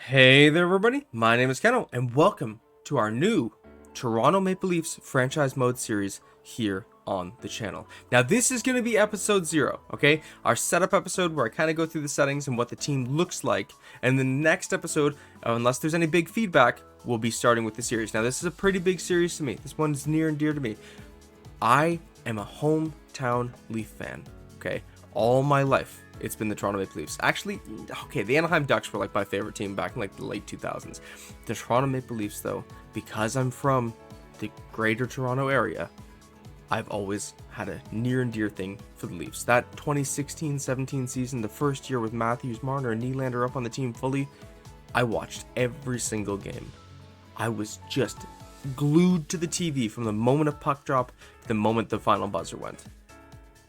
Hey there everybody, my name is Keno, and welcome to our new Toronto Maple Leafs franchise mode series here on the channel. Now this is going to be episode 0, okay? Our setup episode where I kind of go through the settings and what the team looks like, and the next episode, unless there's any big feedback, we'll be starting with the series. Now this is a pretty big series to me. This one's near and dear to me. I am a hometown Leaf fan, okay? All my life. It's been the Toronto Maple Leafs. Actually, okay, the Anaheim Ducks were like my favorite team back in like the late 2000s. The Toronto Maple Leafs, though, because I'm from the greater Toronto area, I've always had a near and dear thing for the Leafs. That 2016-17 season, the first year with Matthews, Marner, and Nylander up on the team fully, I watched every single game. I was just glued to the TV from the moment of puck drop to the moment the final buzzer went.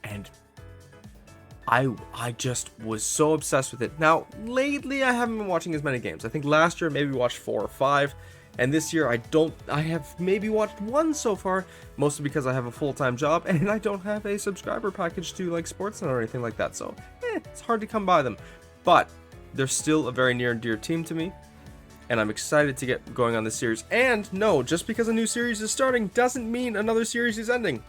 And I just was so obsessed with it. Now, lately I haven't been watching as many games. I think last year maybe watched 4 or 5, and this year I have maybe watched 1 so far, mostly because I have a full-time job and I don't have a subscriber package to like Sportsnet or anything like that, so it's hard to come by them. But they're still a very near and dear team to me, and I'm excited to get going on this series. And no, just because a new series is starting doesn't mean another series is ending.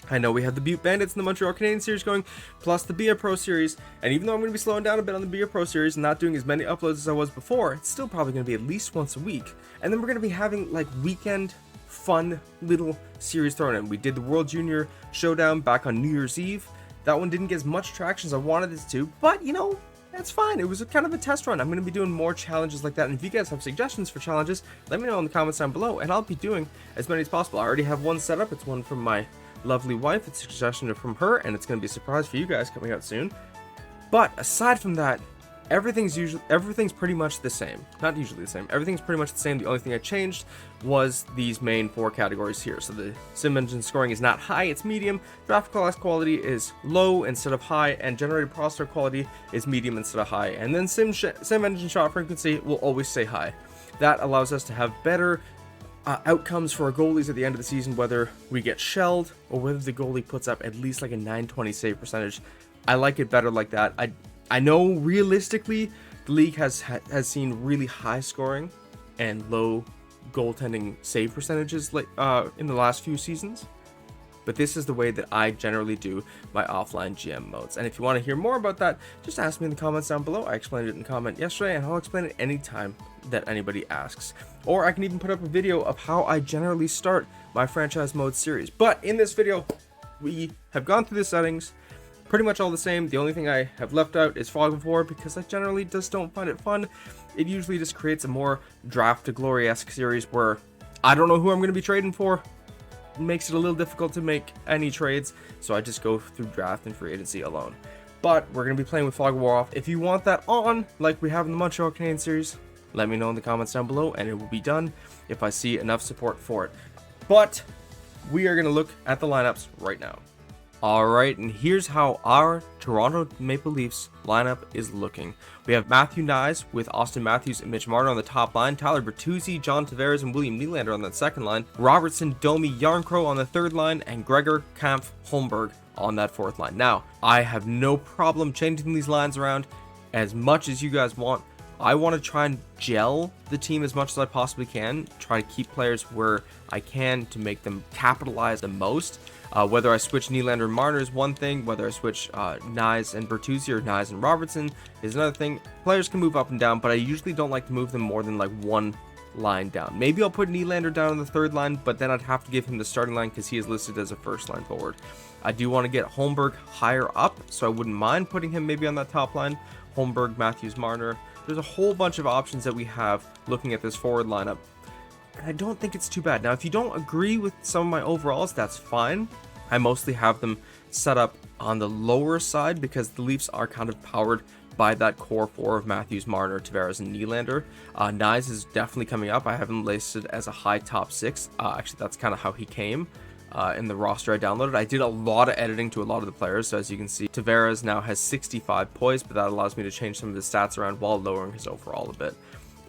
I know we have the Butte Bandits and the Montreal Canadiens series going, plus the BA Pro series, and even though I'm going to be slowing down a bit on the BA Pro series and not doing as many uploads as I was before, it's still probably going to be at least once a week. And then we're going to be having like weekend fun little series thrown in. We did the World Junior Showdown back on New Year's Eve. That one didn't get as much traction as I wanted it to, but you know, that's fine. It was kind of a test run. I'm going to be doing more challenges like that, and if you guys have suggestions for challenges, let me know in the comments down below, and I'll be doing as many as possible. I already have one set up. It's one from my lovely wife. It's a suggestion from her, and it's going to be a surprise for you guys coming out soon. But aside from that, everything's pretty much the same. Not usually the same. Everything's pretty much the same. The only thing I changed was these main 4 categories here. So the sim engine scoring is not high, it's medium. Draft class quality is low instead of high, and generated processor quality is medium instead of high. And then sim engine shot frequency will always stay high. That allows us to have better outcomes for our goalies at the end of the season, whether we get shelled or whether the goalie puts up at least like a 920 save percentage. I like it better like that. I know realistically the league has seen really high scoring and low goaltending save percentages in the last few seasons, but this is the way that I generally do my offline GM modes. And if you want to hear more about that, just ask me in the comments down below. I explained it in the comment yesterday, and I'll explain it anytime that anybody asks. Or I can even put up a video of how I generally start my franchise mode series. But in this video, we have gone through the settings, pretty much all the same. The only thing I have left out is Fog of War, because I generally just don't find it fun. It usually just creates a more Draft to Glory-esque series where I don't know who I'm going to be trading for. It makes it a little difficult to make any trades, so I just go through draft and free agency alone. But we're going to be playing with Fog of War off. If you want that on, like we have in the Montreal Canadiens series, let me know in the comments down below, and it will be done if I see enough support for it. But we are going to look at the lineups right now. Alright, and here's how our Toronto Maple Leafs lineup is looking. We have Matthew Knies with Austin Matthews and Mitch Marner on the top line, Tyler Bertuzzi, John Tavares, and William Nylander on that second line, Robertson, Domi, Yarncrow on the third line, and Gregor, Kampf, Holmberg on that fourth line. Now, I have no problem changing these lines around as much as you guys want. I want to try and gel the team as much as I possibly can, try to keep players where I can to make them capitalize the most. Whether I switch Nylander and Marner is one thing, whether I switch Knies and Bertuzzi or Knies and Robertson is another thing. Players can move up and down, but I usually don't like to move them more than like one line down. Maybe I'll put Nylander down on the third line, but then I'd have to give him the starting line because he is listed as a first line forward. I do want to get Holmberg higher up, so I wouldn't mind putting him maybe on that top line. Holmberg, Matthews, Marner. There's a whole bunch of options that we have looking at this forward lineup, and I don't think it's too bad. Now, if you don't agree with some of my overalls, that's fine. I mostly have them set up on the lower side because the Leafs are kind of powered by that core 4 of Matthews, Marner, Tavares, and Nylander. Knies is definitely coming up. I have him listed as a high top 6. Actually, that's kind of how he came in the roster I downloaded. I did a lot of editing to a lot of the players, so as you can see, Tavares now has 65 poise, but that allows me to change some of the stats around while lowering his overall a bit.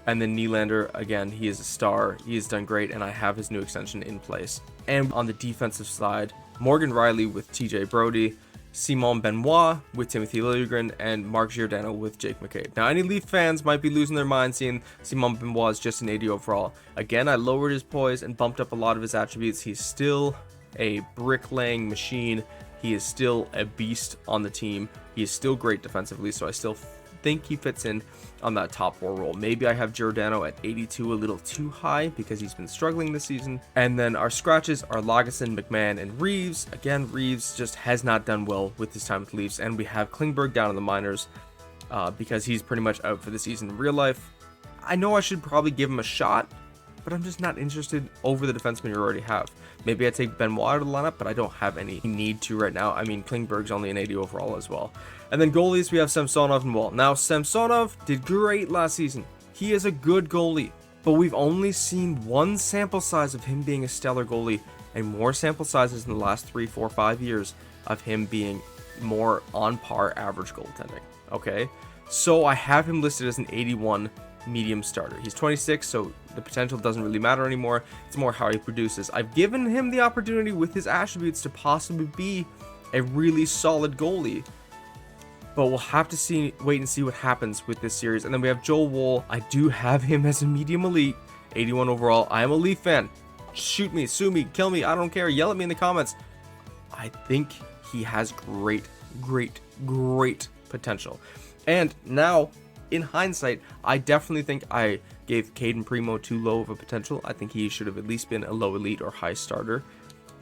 And then Nylander, again, he is a star. He has done great, and I have his new extension in place. And on the defensive side, Morgan Riley with TJ Brody, Simon Benoit with Timothy Liljegren, and Mark Giordano with Jake McCabe. Now, any Leaf fans might be losing their mind seeing Simon Benoit is just an 80 overall. Again, I lowered his poise and bumped up a lot of his attributes. He's still a bricklaying machine. He is still a beast on the team. He is still great defensively, so I still think he fits in on that top 4 role. Maybe I have Giordano at 82 a little too high because he's been struggling this season. And then our scratches are Lagesson, McMahon, and Reeves. Again, Reeves just has not done well with his time with the Leafs. And we have Klingberg down in the minors because he's pretty much out for the season in real life. I know I should probably give him a shot, but I'm just not interested over the defenseman you already have. Maybe I take Benoit out of the lineup, but I don't have any need to right now. I mean, Klingberg's only an 80 overall as well. And then goalies, we have Samsonov and Wall. Now, Samsonov did great last season. He is a good goalie, but we've only seen one sample size of him being a stellar goalie, and more sample sizes in the last 3, 4, 5 years of him being more on par average goaltending. Okay, so I have him listed as an 81 medium starter. He's 26, so the potential doesn't really matter anymore. It's more how he produces. I've given him the opportunity with his attributes to possibly be a really solid goalie, but we'll have to wait and see what happens with this series. And then we have Joel Woll. I do have him as a medium elite, 81 overall. I am a Leaf fan. Shoot me, sue me, kill me, I don't care. Yell at me in the comments. I think he has great potential. And now, in hindsight, I definitely think I gave Caden Primo too low of a potential. I think he should have at least been a low elite or high starter.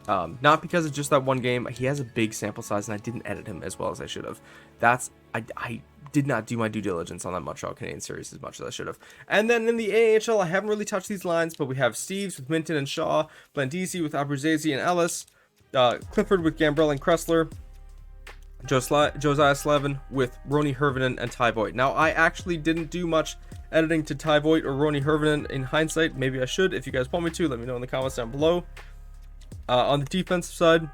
Not because of just that one game. He has a big sample size, and I didn't edit him as well as I should have. I did not do my due diligence on that Montreal Canadiens series as much as I should have. And then in the AHL, I haven't really touched these lines, but we have Steves with Minton and Shaw, Blandisi with Abruzzese and Ellis, Clifford with Gambrell and Kressler, Josiah Slevin with Roni Hirvonen and Ty Voigt. Now, I actually didn't do much editing to Ty Voigt or Roni Hirvonen in hindsight. Maybe I should. If you guys want me to, let me know in the comments down below. On the defensive side,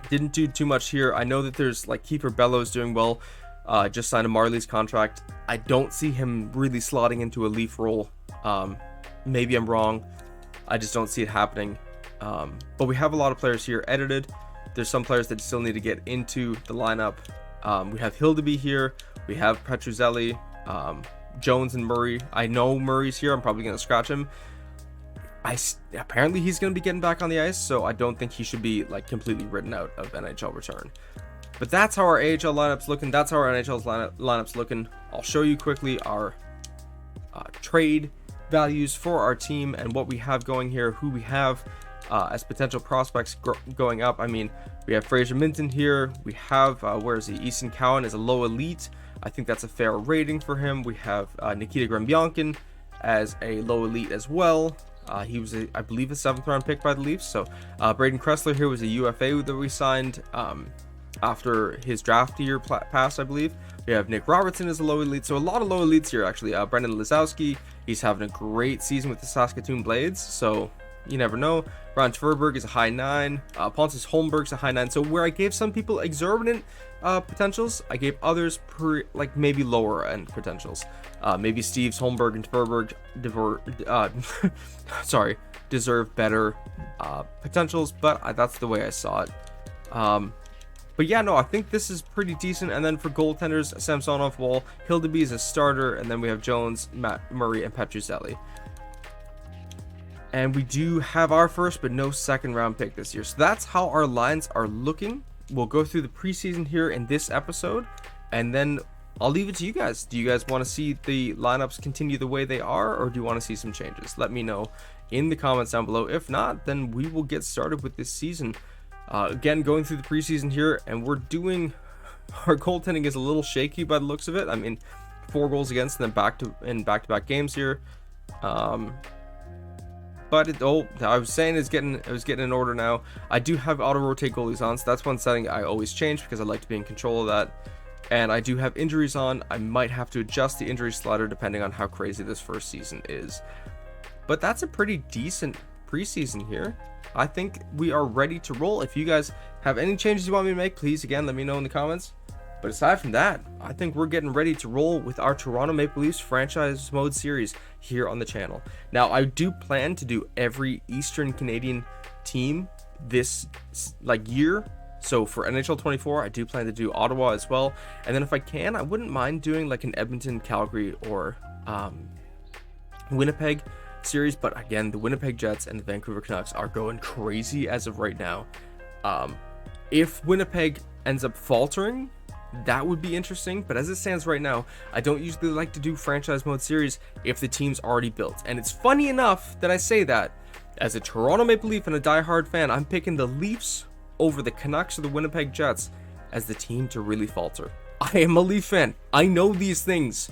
didn't do too much here. I know that there's like Kiefer Bellows doing well. Just signed a Marley's contract. I don't see him really slotting into a Leaf role. Maybe I'm wrong. I just don't see it happening. But we have a lot of players here edited. There's some players that still need to get into the lineup. We have Hildeby here. We have Petruzzelli, Jones, and Murray. I know Murray's here. I'm probably going to scratch him. Apparently he's going to be getting back on the ice, so I don't think he should be like completely written out of NHL return. But that's how our AHL lineup's looking. That's how our NHL's lineup's looking. I'll show you quickly our trade values for our team and what we have going here, who we have as potential prospects going up. I mean, we have Fraser Minton here. We have, where is he? Easton Cowan is a low elite. I think that's a fair rating for him. We have Nikita Grembyankin as a low elite as well. He was, I believe, a 7th round pick by the Leafs. So Braden Kressler here was a UFA that we signed after his draft year passed, I believe. We have Nick Robertson as a low elite. So a lot of low elites here, actually. Brendan Lisowski, he's having a great season with the Saskatoon Blades. So you never know. Ron Tverberg is a high 9. Pontus Holmberg's a high 9. So where I gave some people exorbitant potentials, I gave others like maybe lower end potentials. Maybe Steves, Holmberg, and Tverberg deserve better potentials, but that's the way I saw it. But yeah, no, I think this is pretty decent. And then for goaltenders, Samsonov, Wall, Hildeby is a starter, and then we have Jones, Matt Murray, and Petruzzelli. And we do have our first but no 2nd round pick this year. So that's how our lines are looking. We'll go through the preseason here in this episode, and then I'll leave it to you guys. Do you guys want to see the lineups continue the way they are, or do you want to see some changes? Let me know in the comments down below. If not, then we will get started with this season. Again, going through the preseason here, and we're doing, our goaltending is a little shaky by the looks of it. I mean, 4 goals against and then back-to-back games here. But I was saying it was getting in order now. I do have auto rotate goalies on, so that's one setting I always change because I like to be in control of that. And I do have injuries on. I might have to adjust the injury slider depending on how crazy this first season is. But that's a pretty decent preseason here. I think we are ready to roll. If you guys have any changes you want me to make, please, again, let me know in the comments. But aside from that, I think we're getting ready to roll with our Toronto Maple Leafs franchise mode series here on the channel. Now, I do plan to do every Eastern Canadian team this year So for NHL 24, I do plan to do Ottawa as well. And then if I can, I wouldn't mind doing like an Edmonton, Calgary, or Winnipeg series. But again, the Winnipeg Jets and the Vancouver Canucks are going crazy as of right now. If Winnipeg ends up faltering, that would be interesting. But as it stands right now, I don't usually like to do franchise mode series if the team's already built. And it's funny enough that I say that. As a Toronto Maple Leaf and a diehard fan, I'm picking the Leafs over the Canucks or the Winnipeg Jets as the team to really falter. I am a Leaf fan. I know these things.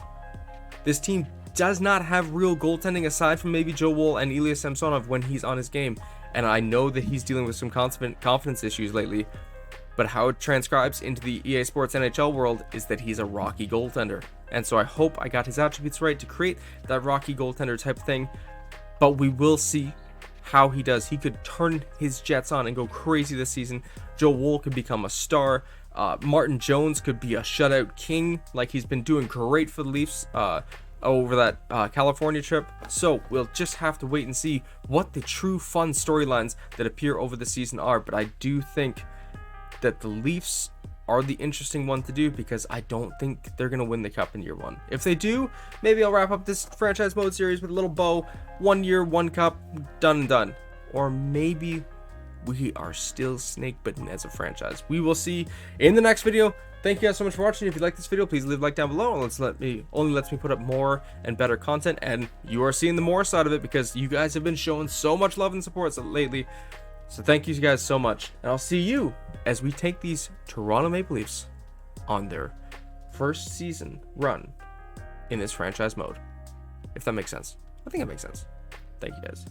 This team does not have real goaltending aside from maybe Joe Woll and Ilya Samsonov when he's on his game. And I know that he's dealing with some confidence issues lately. But how it transcribes into the EA Sports NHL world is that he's a rocky goaltender. And so I hope I got his attributes right to create that rocky goaltender type thing. But we will see how he does. He could turn his Jets on and go crazy this season. Joe Woll could become a star. Martin Jones could be a shutout king, like he's been doing great for the Leafs over that California trip. So we'll just have to wait and see what the true fun storylines that appear over the season are. But I do think that the Leafs are the interesting one to do, because I don't think they're going to win the cup in year one. If they do, maybe I'll wrap up this franchise mode series with a little bow. 1 year, 1 cup, done and done. Or maybe we are still snake bitten as a franchise. We will see in the next video. Thank you guys so much for watching. If you like this video, please leave a like down below. Only lets me put up more and better content, and you are seeing the more side of it because you guys have been showing so much love and support lately. So thank you guys so much, and I'll see you as we take these Toronto Maple Leafs on their first season run in this franchise mode. If that makes sense. I think it makes sense. Thank you guys.